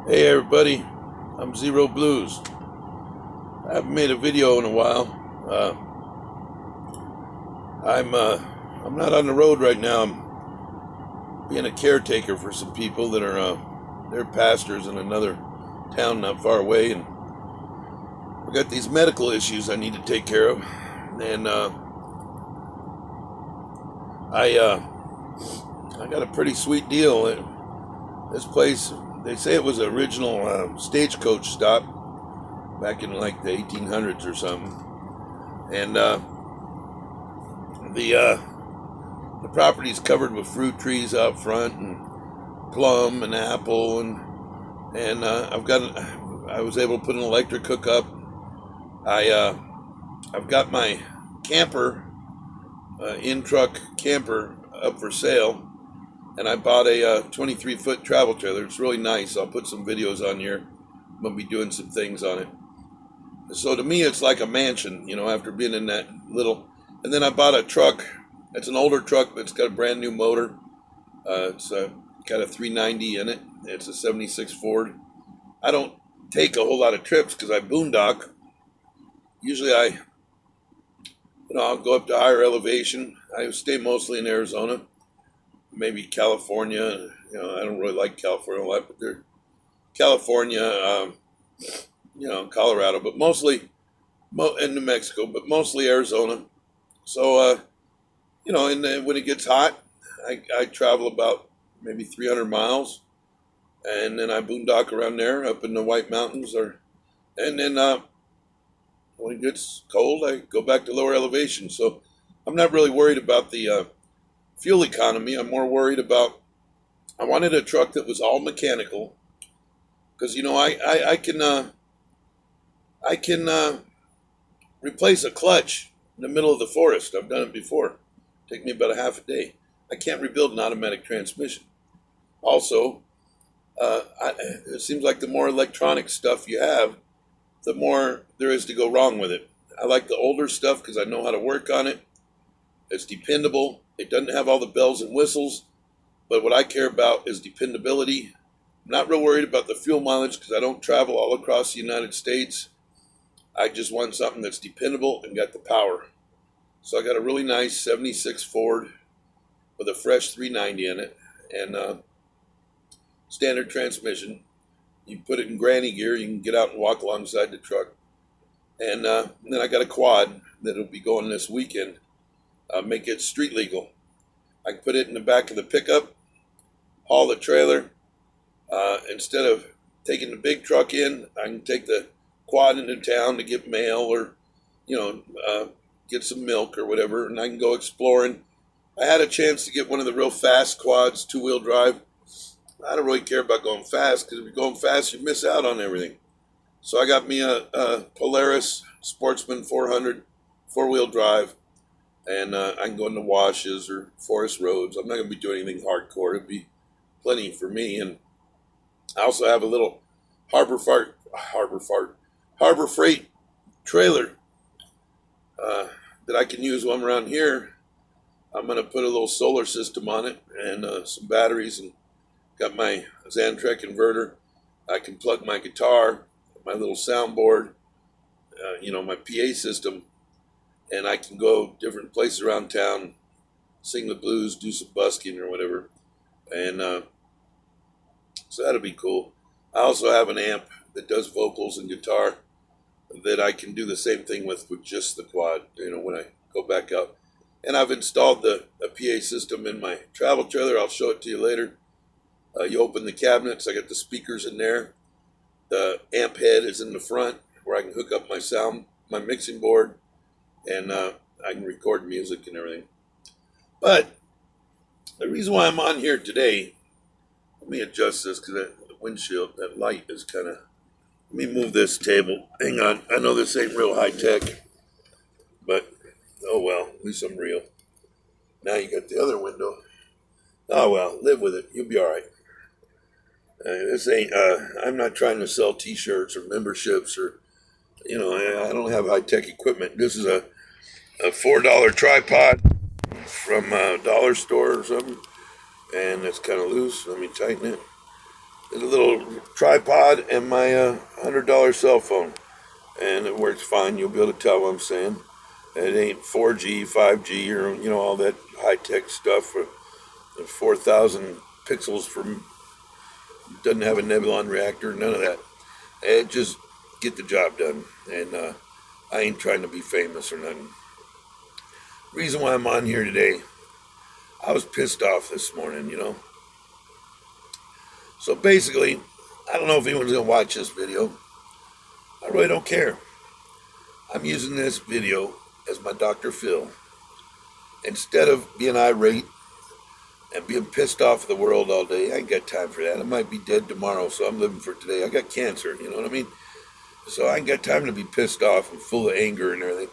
Hey everybody, I'm Zero Blues. I haven't made a video in a while. I'm not on the road right now. I'm being a caretaker for some people that are they're pastors in another town not far away, and I've got these medical issues I need to take care of. And I got a pretty sweet deal. This place, they say it was an original stagecoach stop back in like the 1800s or something, and the property's covered with fruit trees out front and plum and apple, and I was able to put an electric hookup. I've got my camper, in truck camper, up for sale, and I bought a 23-foot travel trailer. It's really nice. I'll put some videos on here. I'm gonna be doing some things on it. So to me, it's like a mansion, after being in that little. And then I bought a truck. It's an older truck, but it's got a brand new motor. It's got a 390 in it. It's a 76 Ford. I don't take a whole lot of trips because I boondock. Usually I'll go up to higher elevation. I stay mostly in Arizona, maybe California. I don't really like California a lot, but they're California, Colorado, but mostly, and New Mexico, but mostly Arizona. So, and then when it gets hot, I travel about maybe 300 miles, and then I boondock around there up in the White Mountains, and then when it gets cold, I go back to lower elevation. So I'm not really worried about the fuel economy. I'm more worried about, I wanted a truck that was all mechanical, because I can replace a clutch in the middle of the forest. I've done it before. Take me about a half a day. I can't rebuild an automatic transmission. Also, it seems like the more electronic stuff you have, the more there is to go wrong with it. I like the older stuff because I know how to work on it. It's dependable. It doesn't have all the bells and whistles, but what I care about is dependability. I'm not real worried about the fuel mileage because I don't travel all across the United States. I just want something that's dependable and got the power. So I got a really nice 76 Ford with a fresh 390 in it, and standard transmission. You put it in granny gear, you can get out and walk alongside the truck. And then I got a quad that'll be going this weekend. Make it street legal. I can put it in the back of the pickup, haul the trailer. Instead of taking the big truck in, I can take the quad into town to get mail or, get some milk or whatever, and I can go exploring. I had a chance to get one of the real fast quads, two-wheel drive. I don't really care about going fast because if you're going fast, you miss out on everything. So I got me a Polaris Sportsman 400 four-wheel drive, and I can go into washes or forest roads. I'm not going to be doing anything hardcore. It'd be plenty for me. And I also have a little Harbor Freight trailer that I can use while I'm around here. I'm going to put a little solar system on it and some batteries, and got my Xantrek inverter. I can plug my guitar, my little soundboard, my PA system, and I can go different places around town, sing the blues, do some busking or whatever. And so that'll be cool. I also have an amp that does vocals and guitar that I can do the same thing with just the quad, when I go back out. And I've installed the PA system in my travel trailer. I'll show it to you later. You open the cabinets, I got the speakers in there. The amp head is in the front where I can hook up my mixing board, and I can record music and everything. But the reason why I'm on here today, let me adjust this because that windshield, that light is kind of, let me move this table. Hang on, I know this ain't real high tech, but oh well, at least I'm real. Now you got the other window. Oh well, live with it. You'll be all right. This ain't. I'm not trying to sell T-shirts or memberships or, I don't have high tech equipment. This is a $4 tripod from a dollar store or something, and it's kind of loose. Let me tighten it. There's a little tripod and my $100 cell phone, and it works fine. You'll be able to tell what I'm saying. It ain't 4G, 5G, or all that high tech stuff. 4,000 pixels from doesn't have a Nebulon reactor, none of that. It just get the job done, and I ain't trying to be famous or nothing. Reason why I'm on here today, I was pissed off this morning, So basically, I don't know if anyone's gonna watch this video. I really don't care. I'm using this video as my Dr. Phil. Instead of being irate and being pissed off at the world all day, I ain't got time for that. I might be dead tomorrow, so I'm living for today. I got cancer, you know what I mean? So I ain't got time to be pissed off and full of anger and everything.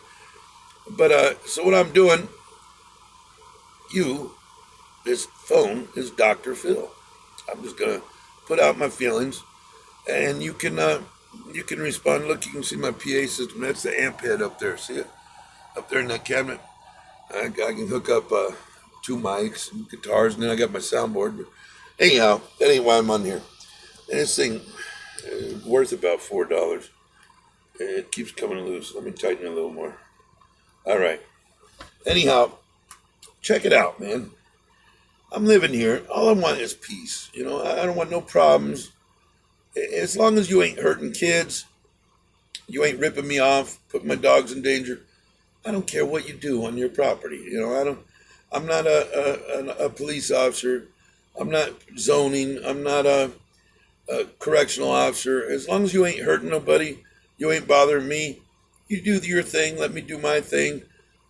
But, so what I'm doing, this phone is Dr. Phil. I'm just going to put out my feelings, and you can respond. Look, you can see my PA system. That's the amp head up there. See it? Up there in that cabinet. I can hook up 2 mics and guitars, and then I got my soundboard. But anyhow, that ain't why I'm on here. And this thing is worth about $4. It keeps coming loose. Let me tighten it a little more. All right. Anyhow, check it out, man. I'm living here. All I want is peace. I don't want no problems. As long as you ain't hurting kids, you ain't ripping me off, putting my dogs in danger. I don't care what you do on your property. I'm not a police officer. I'm not zoning. I'm not a correctional officer. As long as you ain't hurting nobody, you ain't bothering me. You do your thing. Let me do my thing.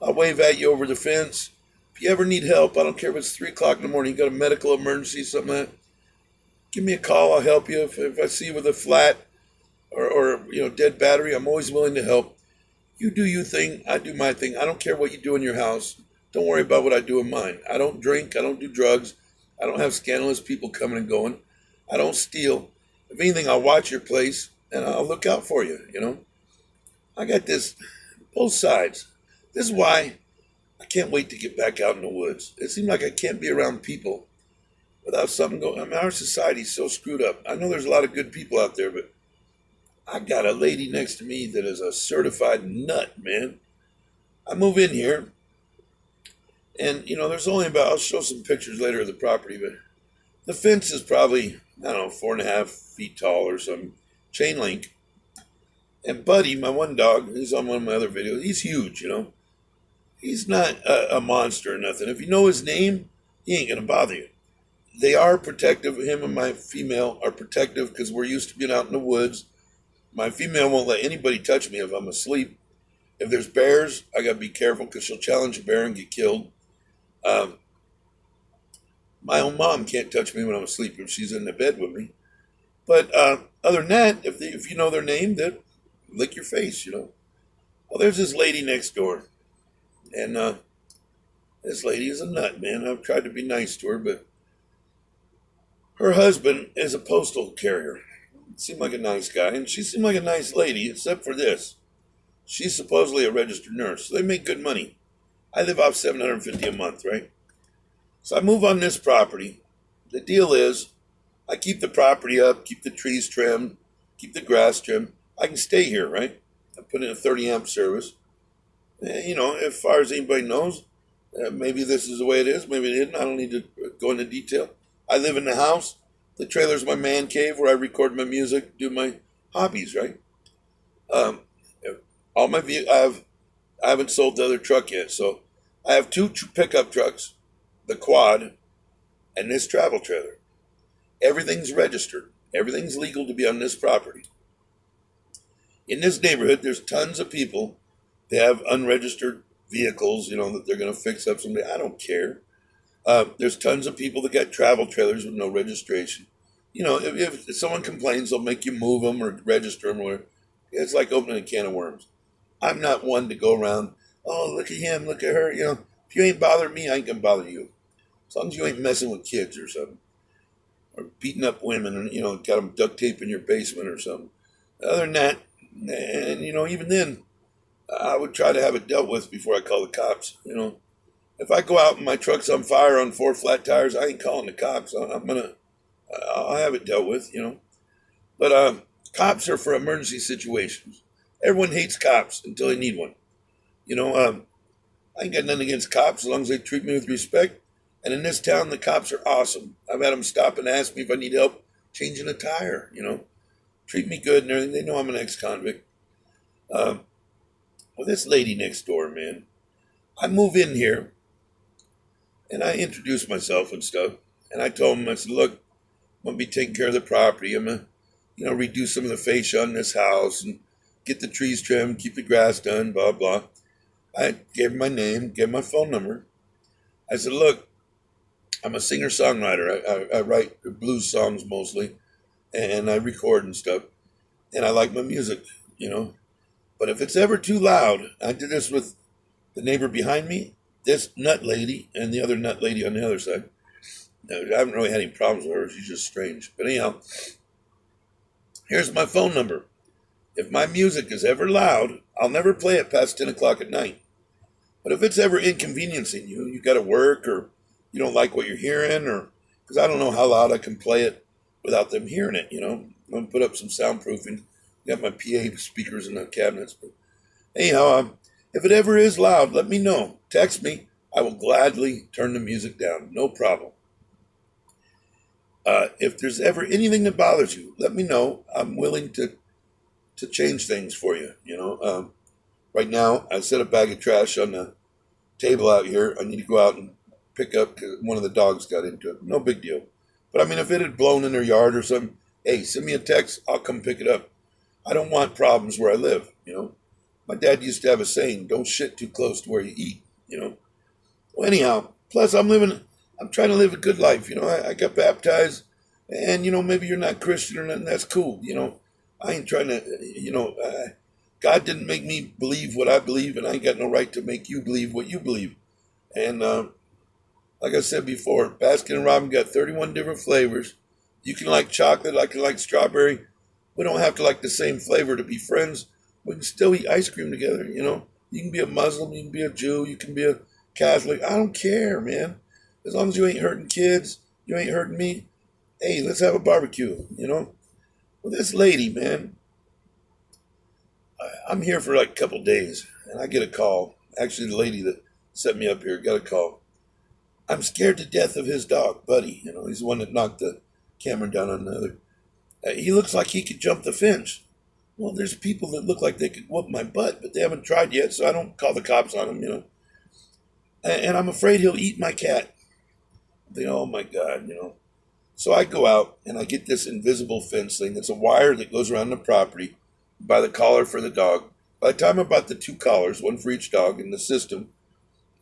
I'll wave at you over the fence. If you ever need help, I don't care if it's 3 o'clock in the morning, you got a medical emergency, something like that, give me a call. I'll help you. If I see you with a flat or dead battery, I'm always willing to help. You do your thing. I do my thing. I don't care what you do in your house. Don't worry about what I do in mine. I don't drink. I don't do drugs. I don't have scandalous people coming and going. I don't steal. If anything, I'll watch your place and I'll look out for you, I got this, both sides. This is why I can't wait to get back out in the woods. It seems like I can't be around people without something going. I mean, our society's so screwed up. I know there's a lot of good people out there, but I got a lady next to me that is a certified nut, man. I move in here, and there's only I'll show some pictures later of the property, but the fence is probably, I don't know, 4.5 feet tall or some chain link. And Buddy, my one dog, he's on one of my other videos. He's huge, He's not a monster or nothing. If you know his name, he ain't gonna bother you. They are protective. Him and my female are protective because we're used to being out in the woods. My female won't let anybody touch me if I'm asleep. If there's bears, I gotta be careful because she'll challenge a bear and get killed. My own mom can't touch me when I'm asleep if she's in the bed with me. But other than that, if you know their name, they'll lick your face, Well, there's this lady next door. And this lady is a nut, man. I've tried to be nice to her, but her husband is a postal carrier. Seemed like a nice guy, and she seemed like a nice lady, except for this. She's supposedly a registered nurse. So they make good money. I live off $750 a month, right? So I move on this property. The deal is, I keep the property up, keep the trees trimmed, keep the grass trimmed. I can stay here, right? I put in a 30 amp service. As far as anybody knows, maybe this is the way it is. Maybe it isn't. I don't need to go into detail. I live in the house. The trailer's my man cave where I record my music, do my hobbies, right? All my I haven't sold the other truck yet, so I have 2 pickup trucks, the quad, and this travel trailer. Everything's registered. Everything's legal to be on this property. In this neighborhood, there's tons of people. They have unregistered vehicles, that they're going to fix up someday. I don't care. There's tons of people that got travel trailers with no registration. If someone complains, they'll make you move them or register them. Or whatever. It's like opening a can of worms. I'm not one to go around, oh, look at him, look at her. If you ain't bothering me, I ain't going to bother you. As long as you ain't messing with kids or something. Or beating up women and, got them duct tape in your basement or something. Other than that, and, even then, I would try to have it dealt with before I call the cops. If I go out and my truck's on fire on 4 flat tires, I ain't calling the cops. I'll have it dealt with. But cops are for emergency situations. Everyone hates cops until they need one. You know, I ain't got nothing against cops as long as they treat me with respect. And in this town, the cops are awesome. I've had them stop and ask me if I need help changing a tire. Treat me good and everything. They know I'm an ex-convict. Well, this lady next door, man, I move in here and I introduce myself and stuff. And I told him, I said, look, I'm going to be taking care of the property. I'm going to, redo some of the fascia on this house and get the trees trimmed, keep the grass done, blah, blah. I gave him my name, gave him my phone number. I said, look, I'm a singer-songwriter. I write blues songs mostly, and I record and stuff. And I like my music. But if it's ever too loud, I did this with the neighbor behind me, this nut lady, and the other nut lady on the other side. Now, I haven't really had any problems with her. She's just strange. But anyhow, here's my phone number. If my music is ever loud, I'll never play it past 10 o'clock at night. But if it's ever inconveniencing you got to work or you don't like what you're hearing, or because I don't know how loud I can play it without them hearing it, I'm going to put up some soundproofing. Got my PA speakers in the cabinets. But anyhow, if it ever is loud, let me know. Text me. I will gladly turn the music down. No problem. If there's ever anything that bothers you, let me know. I'm willing to change things for you. Right now, I set a bag of trash on the table out here. I need to go out and pick up because one of the dogs got into it. No big deal. But I mean, if it had blown in their yard or something, hey, send me a text. I'll come pick it up. I don't want problems where I live. My dad used to have a saying, don't shit too close to where you eat. Well, anyhow, plus I'm trying to live a good life. I got baptized and, maybe you're not Christian or nothing. That's cool. I ain't trying to, God didn't make me believe what I believe, and I ain't got no right to make you believe what you believe. And like I said before, Baskin & Robbins got 31 different flavors. You can like chocolate, I can like strawberry. We don't have to like the same flavor to be friends. We can still eat ice cream together, You can be a Muslim, you can be a Jew, you can be a Catholic. I don't care, man. As long as you ain't hurting kids, you ain't hurting me. Hey, let's have a barbecue, Well, this lady, man, I'm here for like a couple days, and I get a call. Actually, the lady that set me up here got a call. I'm scared to death of his dog, Buddy. He's the one that knocked the camera down on the other. He looks like he could jump the fence. Well, there's people that look like they could whoop my butt, but they haven't tried yet, so I don't call the cops on them, And I'm afraid he'll eat my cat. I think, oh my God, So I go out and I get this invisible fence thing. It's a wire that goes around the property by the collar for the dog. By the time I bought the 2 collars, one for each dog in the system,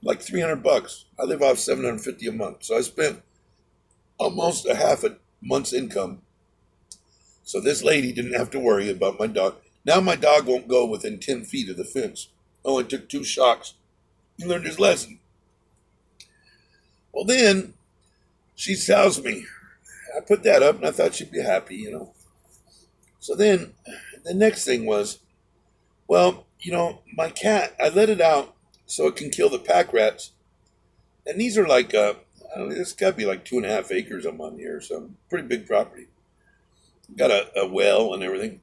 like $300. I live off $750 a month. So I spent almost a half a month's income. So this lady didn't have to worry about my dog. Now my dog won't go within 10 feet of the fence. Only took 2 shocks. He learned his lesson. Well, then she tells me, I put that up and I thought she'd be happy, So then the next thing was, well, my cat, I let it out so it can kill the pack rats. And these are like, I don't know, it's got to be like 2.5 acres I'm on here, so pretty big property. Got a well and everything.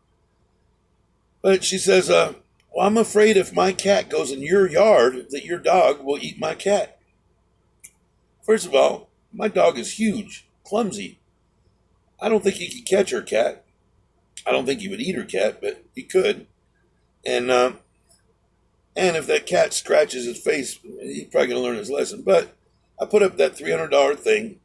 But she says, well, I'm afraid if my cat goes in your yard that your dog will eat my cat. First of all, my dog is huge, clumsy. I don't think he could catch her cat. I don't think he would eat her cat, but he could. And if that cat scratches his face, he's probably going to learn his lesson. But I put up that $300 thing.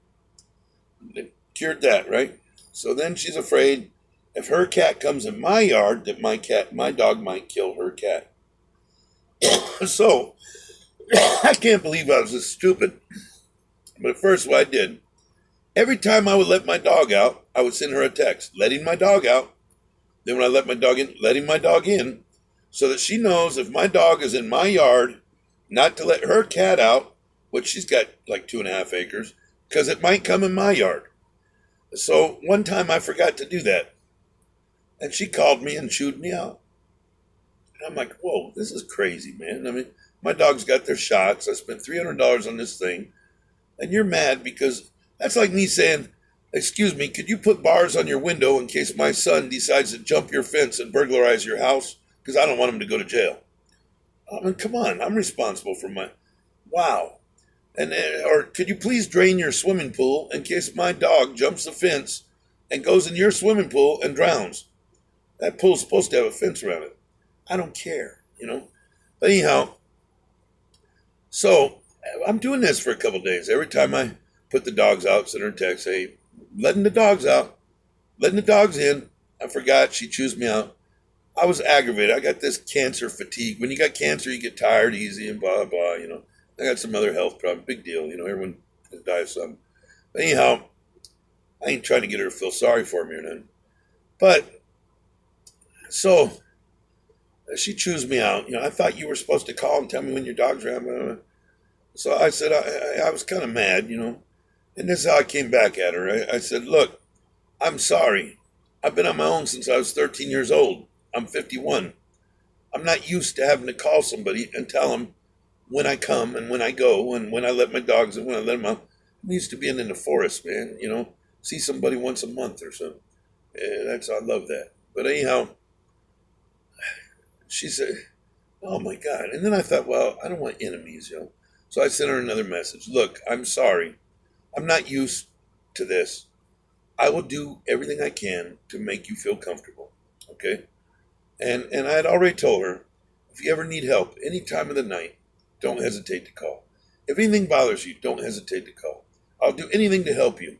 It cured that, right? So then she's afraid if her cat comes in my yard that my dog might kill her cat. So I can't believe I was this stupid. But at first what I did, every time I would let my dog out, I would send her a text, letting my dog out. Then when I let my dog in, letting my dog in, so that she knows if my dog is in my yard, not to let her cat out, which she's got like 2.5 acres, because it might come in my yard. So one time I forgot to do that. And she called me and chewed me out. And I'm like, whoa, this is crazy, man. I mean, my dogs got their shots. I spent $300 on this thing. And you're mad because that's like me saying, Excuse me, could you put bars on your window in case my son decides to jump your fence and burglarize your house? Because I don't want him to go to jail. I mean, come on, I'm responsible for my. Wow. And or could you please drain your swimming pool in case my dog jumps the fence and goes in your swimming pool and drowns? That pool's supposed to have a fence around it. I don't care. But anyhow, so I'm doing this for a couple of days. Every time I put the dogs out, send her a text, hey, letting the dogs out, letting the dogs in. I forgot, she chews me out. I was aggravated. I got this cancer fatigue. When you got cancer, you get tired easy and blah, blah. I got some other health problem. Big deal. Everyone can die of something. But anyhow, I ain't trying to get her to feel sorry for me or nothing. But, so, she chews me out. I thought you were supposed to call and tell me when your dog's around. So I said, I was kind of mad. And this is how I came back at her. I said, look, I'm sorry. I've been on my own since I was 13 years old. I'm 51. I'm not used to having to call somebody and tell them when I come and when I go and when I let my dogs and when I let them out. I'm used to being in the forest, man. See somebody once a month or something. I love that. But anyhow, she said, oh my God. And then I thought, well, I don't want enemies. So I sent her another message. Look, I'm sorry. I'm not used to this. I will do everything I can to make you feel comfortable. Okay? And I had already told her, if you ever need help any time of the night, don't hesitate to call. If anything bothers you, don't hesitate to call. I'll do anything to help you.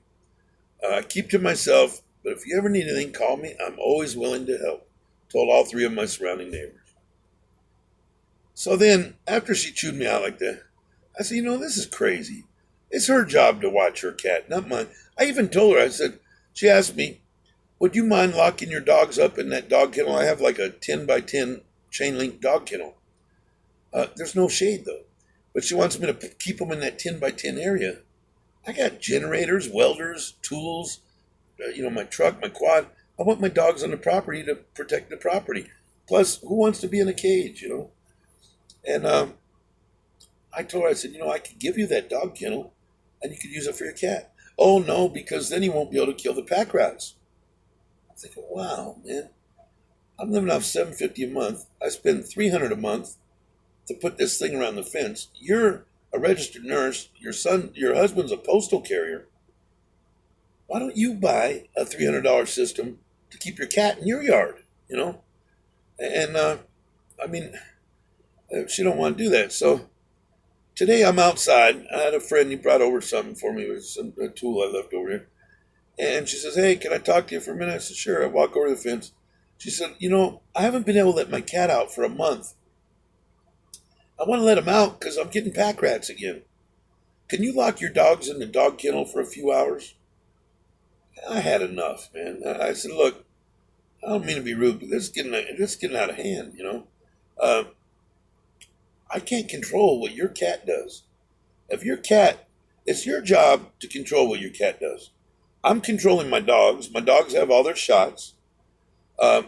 I keep to myself, but if you ever need anything, call me. I'm always willing to help. Told all three of my surrounding neighbors. So then, after she chewed me out like that, I said, this is crazy. It's her job to watch her cat, not mine. I even told her, I said, she asked me, would you mind locking your dogs up in that dog kennel? I have like a 10 by 10 chain link dog kennel. There's no shade though. But she wants me to keep them in that 10 by 10 area. I got generators, welders, tools, my truck, my quad. I want my dogs on the property to protect the property. Plus, who wants to be in a cage, And I told her, I said, I could give you that dog kennel and you could use it for your cat. Oh, no, because then you won't be able to kill the pack rats. I'm thinking, wow, man. I'm living off $750 a month. I spend $300 a month to put this thing around the fence. You're a registered nurse. Your husband's a postal carrier. Why don't you buy a $300 system to keep your cat in your yard, And, she don't want to do that. So today I'm outside. I had a friend, he brought over something for me. It was a tool I left over here. And she says, hey, can I talk to you for a minute? I said, sure. I walk over the fence. She said, I haven't been able to let my cat out for a month. I want to let him out because I'm getting pack rats again. Can you lock your dogs in the dog kennel for a few hours? I had enough, man. I said, look, I don't mean to be rude, but this is getting out of hand, I can't control what your cat does. It's your job to control what your cat does. I'm controlling my dogs. My dogs have all their shots. I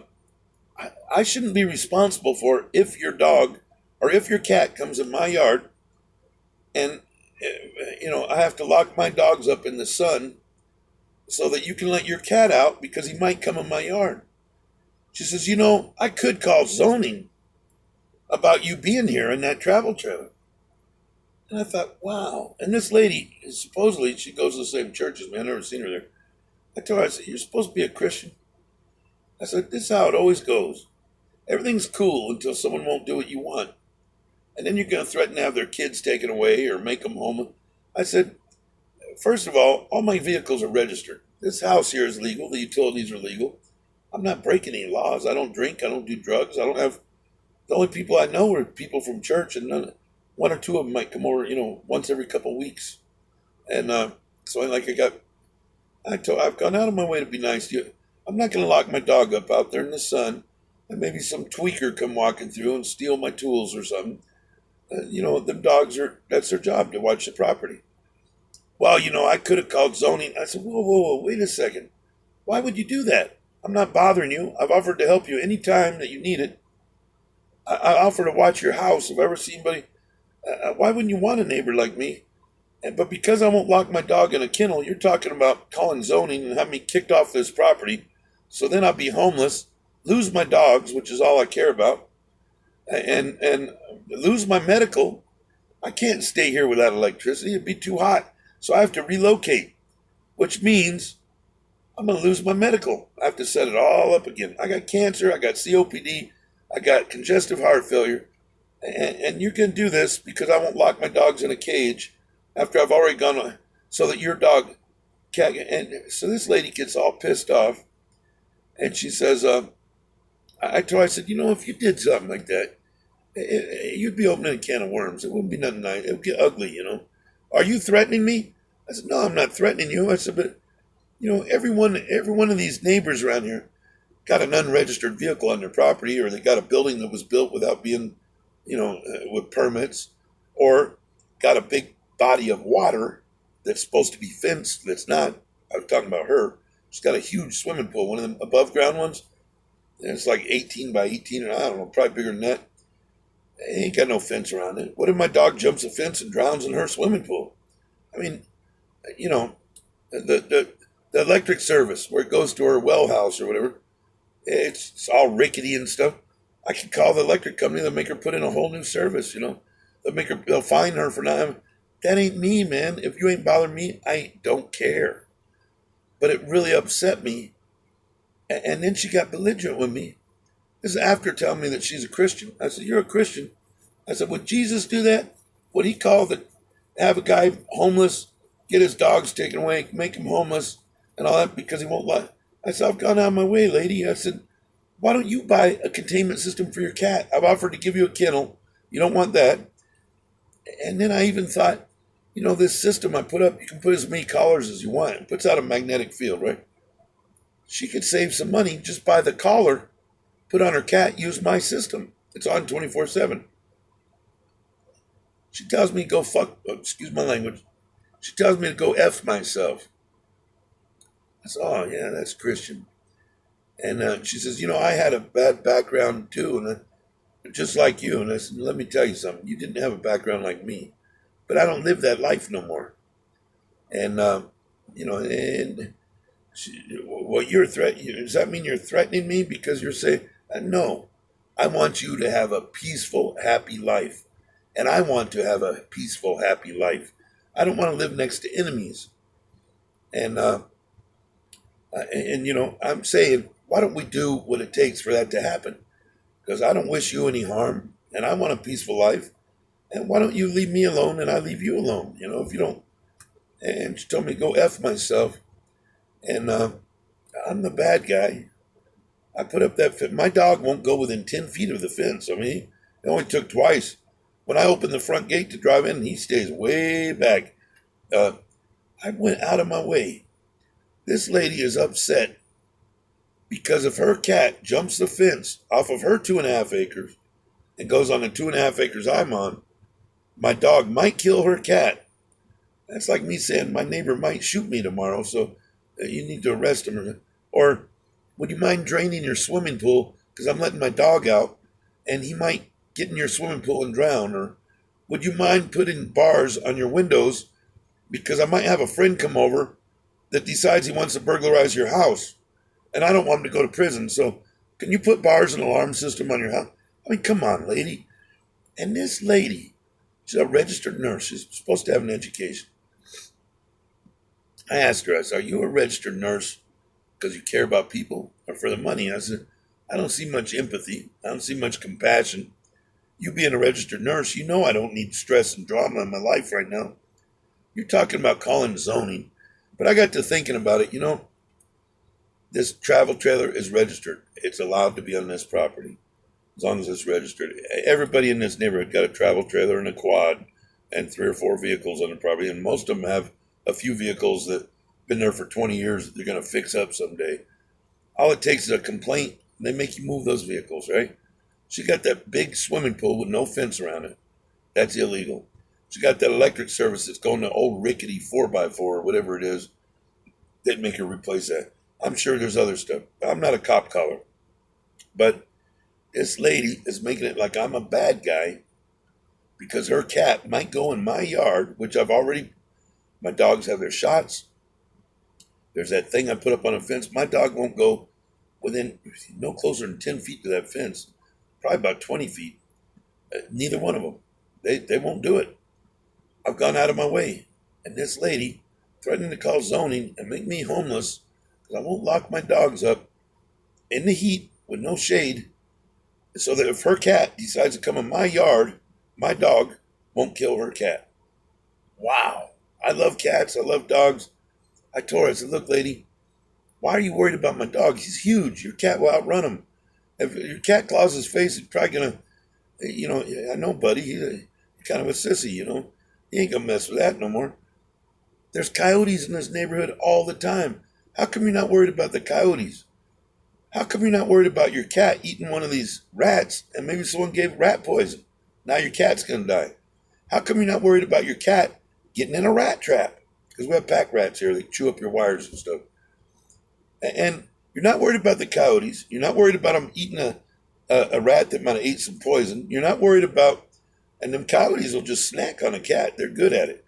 shouldn't be responsible for if your dog or if your cat comes in my yard and, I have to lock my dogs up in the sun so that you can let your cat out because he might come in my yard. She says, I could call zoning about you being here in that travel trailer. And I thought, wow. And this lady, supposedly, she goes to the same church as me. I've never seen her there. I told her, I said, you're supposed to be a Christian. I said, this is how it always goes. Everything's cool until someone won't do what you want. And then you're going to threaten to have their kids taken away or make them home. I said, first of all my vehicles are registered. This house here is legal. The utilities are legal. I'm not breaking any laws. I don't drink. I don't do drugs. The only people I know are people from church, and one or two of them might come over, once every couple of weeks. And so I've gone out of my way to be nice to you. I'm not going to lock my dog up out there in the sun and maybe some tweaker come walking through and steal my tools or something. Them dogs that's their job, to watch the property. Well, I could have called zoning. I said, whoa, wait a second. Why would you do that? I'm not bothering you. I've offered to help you any time that you need it. I offer to watch your house if I ever see anybody. Why wouldn't you want a neighbor like me? But because I won't lock my dog in a kennel, you're talking about calling zoning and have me kicked off this property. So then I'll be homeless, lose my dogs, which is all I care about, and lose my medical. I can't stay here without electricity. It'd be too hot. So I have to relocate, which means I'm going to lose my medical. I have to set it all up again. I got cancer. I got COPD. I got congestive heart failure. And you can do this because I won't lock my dogs in a cage after I've already gone so that your dog can't. And so this lady gets all pissed off and she says, I told her, I said, if you did something like that, you'd be opening a can of worms. It wouldn't be nothing nice. It would get ugly. Are you threatening me? I said, no, I'm not threatening you. I said, but, every one of these neighbors around here got an unregistered vehicle on their property, or they got a building that was built without being, with permits, or got a big body of water that's supposed to be fenced that's not. I was talking about her. She's got a huge swimming pool, one of them above ground ones. And it's like 18 by 18, or I don't know, probably bigger than that. It ain't got no fence around it. What if my dog jumps a fence and drowns in her swimming pool? I mean, the electric service where it goes to her well house or whatever, it's all rickety and stuff. I could call the electric company. They'll make her put in a whole new service. They'll fine her for not. That ain't me, man. If you ain't bothering me, I don't care. But it really upset me. And then she got belligerent with me. This is after telling me that she's a Christian. I said, you're a Christian. I said, would Jesus do that? Would he have a guy homeless, get his dogs taken away, make him homeless, and all that because he won't lie? I said, I've gone out of my way, lady. I said, why don't you buy a containment system for your cat? I've offered to give you a kennel. You don't want that. And then I even thought, this system I put up, you can put as many collars as you want. It puts out a magnetic field, right? She could save some money, just buy the collar, put on her cat, use my system. It's on 24/7. She tells me to go excuse my language. She tells me to go F myself. I said, oh, yeah, that's Christian. And she says, I had a bad background too, and just like you. And I said, let me tell you something. You didn't have a background like me, but I don't live that life no more. And, what you're threatening, does that mean you're threatening me because you're saying, no, I want you to have a peaceful, happy life. And I want to have a peaceful, happy life. I don't want to live next to enemies. And I'm saying, why don't we do what it takes for that to happen? Because I don't wish you any harm, and I want a peaceful life. And why don't you leave me alone and I leave you alone? If you don't. And she told me to go F myself. And I'm the bad guy. I put up that fence. My dog won't go within 10 feet of the fence. I mean, it only took twice. When I opened the front gate to drive in, he stays way back. I went out of my way. This lady is upset because if her cat jumps the fence off of her 2.5 acres and goes on the 2.5 acres I'm on, my dog might kill her cat. That's like me saying my neighbor might shoot me tomorrow, so you need to arrest him. Or would you mind draining your swimming pool because I'm letting my dog out and he might get in your swimming pool and drown? Or would you mind putting bars on your windows because I might have a friend come over that decides he wants to burglarize your house and I don't want him to go to prison. So can you put bars and alarm system on your house? I mean, come on, lady. And this lady, she's a registered nurse. She's supposed to have an education. I asked her, I said, are you a registered nurse because you care about people or for the money? I said, I don't see much empathy. I don't see much compassion. You being a registered nurse, I don't need stress and drama in my life right now. You're talking about calling zoning. But I got to thinking about it. This travel trailer is registered. It's allowed to be on this property as long as it's registered. Everybody in this neighborhood got a travel trailer and a quad and 3 or 4 vehicles on the property. And most of them have a few vehicles that been there for 20 years that they're going to fix up someday. All it takes is a complaint, and they make you move those vehicles, right? She got that big swimming pool with no fence around it. That's illegal. She got that electric service that's going to old rickety 4x4 or whatever it is. They'd make her replace that. I'm sure there's other stuff. I'm not a cop caller. But this lady is making it like I'm a bad guy because her cat might go in my yard, which I've already My dogs have their shots. There's that thing I put up on a fence. My dog won't go within no closer than 10 feet to that fence, probably about 20 feet. Neither one of them. They won't do it. I've gone out of my way. And this lady threatening to call zoning and make me homeless because I won't lock my dogs up in the heat with no shade so that if her cat decides to come in my yard, my dog won't kill her cat. Wow. I love cats. I love dogs. I told her, I said, look, lady, why are you worried about my dog? He's huge. Your cat will outrun him. If your cat claws his face, he's probably going to, I know, buddy, he's kind of a sissy, He ain't going to mess with that no more. There's coyotes in this neighborhood all the time. How come you're not worried about the coyotes? How come you're not worried about your cat eating one of these rats and maybe someone gave rat poison? Now your cat's going to die. How come you're not worried about your cat getting in a rat trap? Because we have pack rats here. They chew up your wires and stuff. And you're not worried about the coyotes. You're not worried about them eating a rat that might have ate some poison. You're not worried about, and them coyotes will just snack on a cat. They're good at it.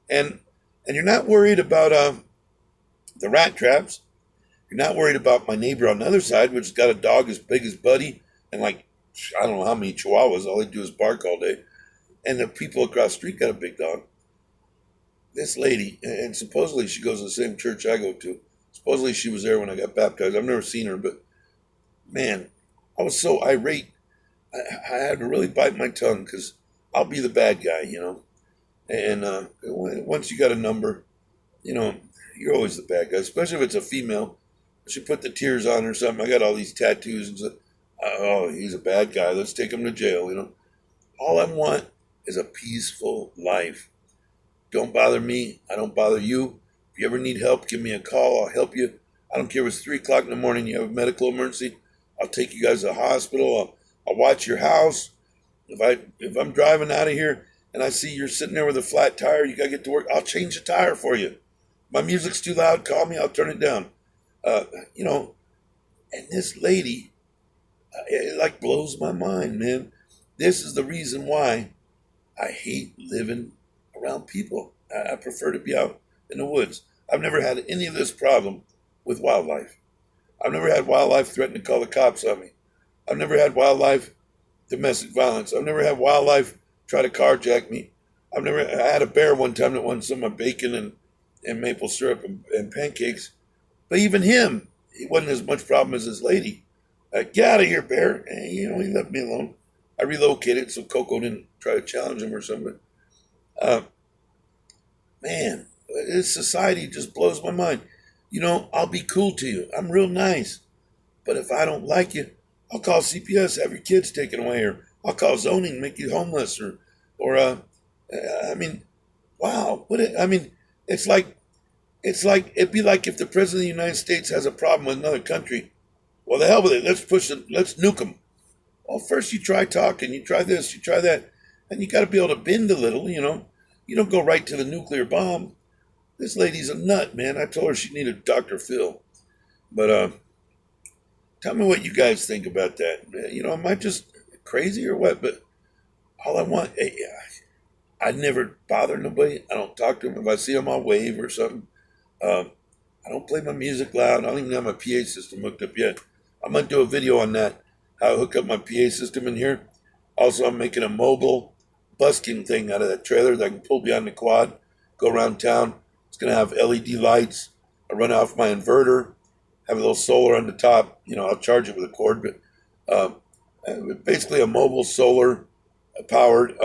And you're not worried about the rat traps. You're not worried about my neighbor on the other side, which has got a dog as big as Buddy and like, I don't know how many chihuahuas. All they do is bark all day. And the people across the street got a big dog. This lady, and supposedly she goes to the same church I go to. Supposedly she was there when I got baptized. I've never seen her, but man, I was so irate. I had to really bite my tongue because I'll be the bad guy, And once you got a number, you're always the bad guy, especially if it's a female. She put the tears on or something. I got all these tattoos and stuff. Oh, he's a bad guy. Let's take him to jail, All I want is a peaceful life. Don't bother me. I don't bother you. If you ever need help, give me a call. I'll help you. I don't care if it's 3 o'clock in the morning, you have a medical emergency. I'll take you guys to the hospital. I'll watch your house. If I'm driving out of here and I see you're sitting there with a flat tire, you got to get to work, I'll change the tire for you. My music's too loud, call me, I'll turn it down. And this lady, it like blows my mind, man. This is the reason why I hate living around people. I prefer to be out in the woods. I've never had any of this problem with wildlife. I've never had wildlife threaten to call the cops on me. I've never had wildlife domestic violence. I've never had wildlife try to carjack me. I had a bear one time that wanted some of my bacon and maple syrup and pancakes. But even him, he wasn't as much problem as this lady. Get out of here, bear. And, he left me alone. I relocated so Coco didn't try to challenge him or something. Man, this society just blows my mind. I'll be cool to you. I'm real nice. But if I don't like you, I'll call CPS, have your kids taken away, or I'll call zoning, make you homeless, wow. It'd be like if the president of the United States has a problem with another country. Well, the hell with it. Let's nuke them. Well, first you try talking, you try this, you try that, and you got to be able to bend a little, You don't go right to the nuclear bomb. This lady's a nut, man. I told her she needed Dr. Phil. But tell me what you guys think about that. Am I just crazy or what? But all I want, I never bother nobody. I don't talk to them. If I see them, I'll wave or something. I don't play my music loud. I don't even have my PA system hooked up yet. I'm going to do a video on that, how I hook up my PA system in here. Also, I'm making a mobile busking thing out of that trailer that I can pull behind the quad, go around town. It's going to have LED lights. I run off my inverter, have a little solar on the top. I'll charge it with a cord, but basically a mobile solar powered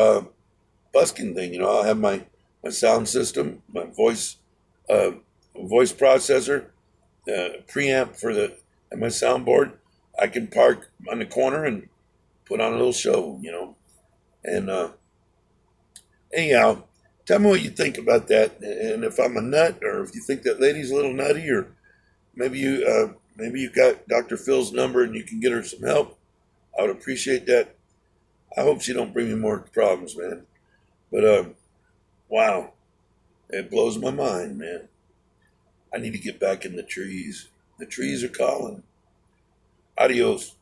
busking thing. I'll have my sound system, my voice processor, preamp and my soundboard. I can park on the corner and put on a little show, And anyhow, tell me what you think about that, and if I'm a nut, or if you think that lady's a little nutty, or maybe you got Dr. Phil's number and you can get her some help. I would appreciate that. I hope she don't bring me more problems, man. But wow, it blows my mind, man. I need to get back in the trees. The trees are calling. Adios.